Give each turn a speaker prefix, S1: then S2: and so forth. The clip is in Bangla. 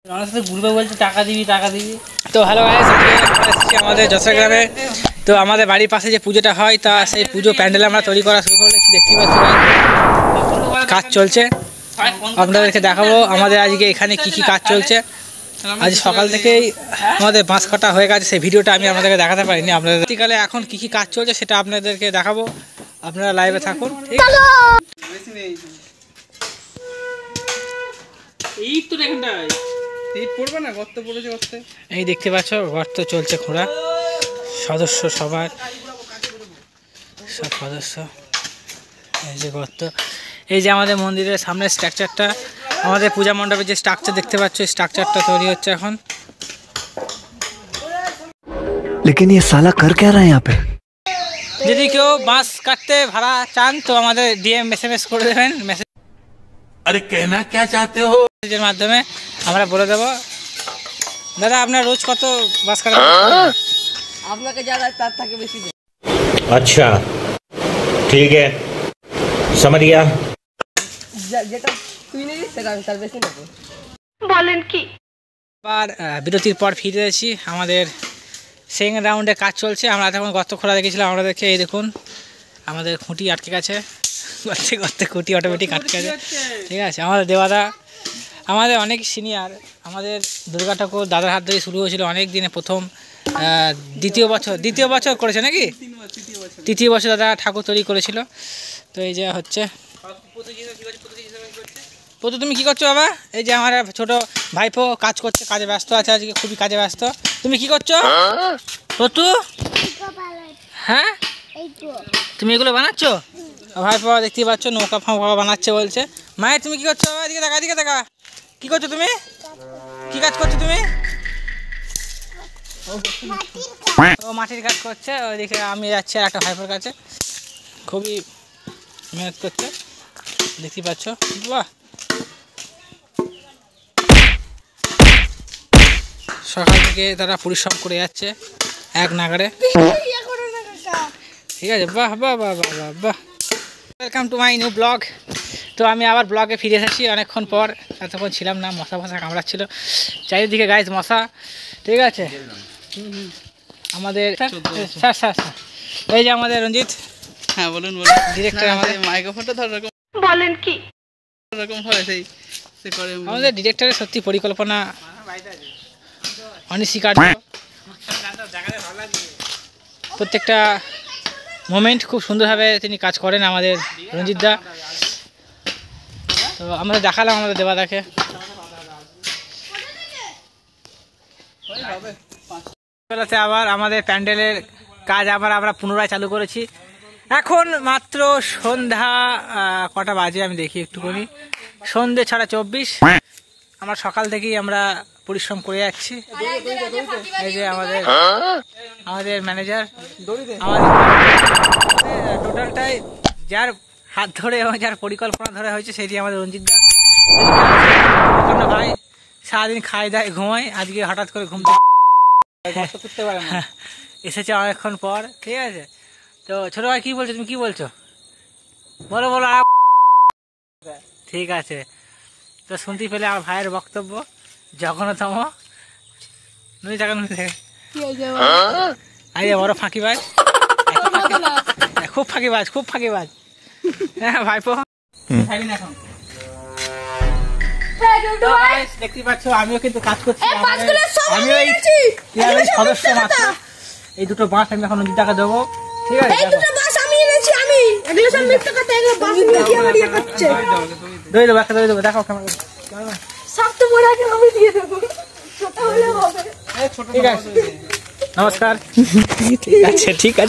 S1: ঘুরবে বলছে টাকা দিবি টাকা দিবি। তো হ্যালো গাইস, আমাদের যশোর গ্রামে তো আমাদের বাড়ির পাশে যে পুজোটা হয় তা সেই পুজো প্যান্ডেল আমরা তৈরি করা শুরু করেছি। দেখতে পাচ্ছি কাজ চলছে, আপনাদেরকে দেখাবো আমাদের আজকে এখানে কি কি কাজ চলছে। আজ সকাল থেকেই আমাদের বাঁশ কাটা হয়ে গেছে, সেই ভিডিওটা আমি আপনাদেরকে দেখাতে পারিনি। আপনাদের শীতকালে এখন কি কি কাজ চলছে সেটা আপনাদেরকে দেখাবো, আপনারা লাইভে থাকুন। এই দেখতে পাচ্ছ গর্ত চলছে, খোঁড়া সদস্য সবার সব সদস্য। এই যে গর্ত, এই যে আমাদের মন্দিরের সামনে স্ট্রাকচারটা, আমাদের পূজা মণ্ডপের যে স্ট্রাকচার দেখতে পাচ্ছ, এই স্ট্রাকচারটা তৈরি হচ্ছে এখন।
S2: लेकिन ये साला कर क्या रहा है यहाँ पे?
S1: যদি কেউ বাঁশ কাটতে ভাড়া চান তো আমাদের ডিএম এসএমএস করে দেবেন, মেসেজ
S3: अरे कहना क्या चाहते हो
S1: এর মাধ্যমে আমরা বলে দেবো। দাদা আপনার রোজ কত বাঁশ কাটা?
S4: আপনাকে যারা তার থেকে বেশি দেয়।
S3: अच्छा ठीक है समझ गया
S4: যেটা তুই নিবি সেটা আমি তার বেশি নেব।
S5: বলেন কি?
S1: আবার বিরতির পর ফিরে এসেছি, আমাদের সেকেন্ড রাউন্ডে কাজ চলছে। আমরা তখন গর্ত খোলা দেখেছিলাম, আমরা দেখে এই দেখুন আমাদের খুঁটি আটকে গেছে, গর্তে গর্তে খুঁটি অটোমেটিক আটকে গেছে। ঠিক আছে, আমাদের দেওয়াদা আমাদের অনেক সিনিয়র, আমাদের দুর্গা ঠাকুর দাদার হাত ধরে শুরু হয়েছিল অনেক দিনে, প্রথম দ্বিতীয় বছর করেছে নাকি, তৃতীয় বছর দাদা ঠাকুর তৈরি করেছিল। তো এই যে হচ্ছে প্রতু, তুমি কি করছো বাবা? এই যে আমার ছোট ভাইপো কাজ করছে, কাজে ব্যস্ত আছে আজকে, খুবই কাজে ব্যস্ত। তুমি কি করছো প্রতু? হ্যাঁ তুমি এগুলো বানাচ্ছ? ভাইপো দেখতেই পাচ্ছ নৌকা ফাঁকা বানাচ্ছে বলছে। মায়ের তুমি কি করছো? এদিকে দেখা, এদিকে দেখা, কি করছো তুমি? কি কাজ করছো তুমি? ও মাটির কাজ করছে, ওইদিকে আমি যাচ্ছি আর একটা ভাইপোর কাছে, খুবই মেহনত করছে দেখতেই পাচ্ছ। বাহ, সকাল থেকে তারা পরিশ্রম করে যাচ্ছে এক নাগারে। ঠিক আছে, বাহ বাহ বাহ বাহ বাহ বাহ। Welcome to my new blog. তো আমি আবার ব্লগে ফিরে এসেছি অনেকক্ষণ পর, এতক্ষণ ছিলাম না, মশা ফশা কামড়াচ্ছিল চারিদিকে গাইজ, মশা। ঠিক আছে, আমাদের স্যার স্যার স্যার এই যে আমাদের রঞ্জিত।
S6: হ্যাঁ বলুন বলুন।
S1: ডিরেক্টর আমাদের
S6: মাইক্রোফোনটা ধর এরকম
S5: বলেন কি?
S6: এরকম হয় সেই সে করে।
S1: আমাদের ডিরেক্টরের সত্যি পরিকল্পনা অনস্বীকার্য, প্রত্যেকটা মোমেন্ট খুব সুন্দরভাবে তিনি কাজ করেন আমাদের রঞ্জিত দা। তো আমরা দেখালাম আমাদের দেবাদাকে। বেলাতে আবার আমাদের প্যান্ডেলের কাজ আবার আমরা পুনরায় চালু করেছি। এখন মাত্র সন্ধ্যা কটা বাজে আমি দেখি একটুখানি, সন্ধ্যে 6:24। আমরা সকাল থেকেই আমরা পরিশ্রম করে যাচ্ছি। এই যে আমাদের ম্যানেজার, আমাদের টোটালটাই যার হাত ধরে এবং যার পরিকল্পনা ধরে হয়েছে সেটি আমাদের রঞ্জিত দা। ভাই সারাদিন খায় দায় ঘুমায়, আজকে হঠাৎ করে ঘুম থেকে পারে না, এসেছে অনেকক্ষণ পর। ঠিক আছে, তো ছোট ভাই কি বলছো? তুমি কি বলছো বলো বলো। ঠিক আছে, তো শুনতে পেলে আমার ভাইয়ের বক্তব্য জঘন্যতম। নুই থাকে আরে বড় ফাঁকিবাজ, খুব ফাঁকিবাজ, খুব ফাঁকিবাজ। হ্যাঁ ভাইপো এখন দেখতে পাচ্ছ আমিও কিন্তু কাজ করছি, আমিও এই ক্লাবের সদস্য মাত্র। এই দুটো বাঁশ আমি এখন টাকা দেবো। ঠিক আছে, দই দেবো, একটা দই দেবো, দেখাও ক্যামেরা। ঠিক আছে, নমস্কার। ঠিক আছে, ঠিক আছে।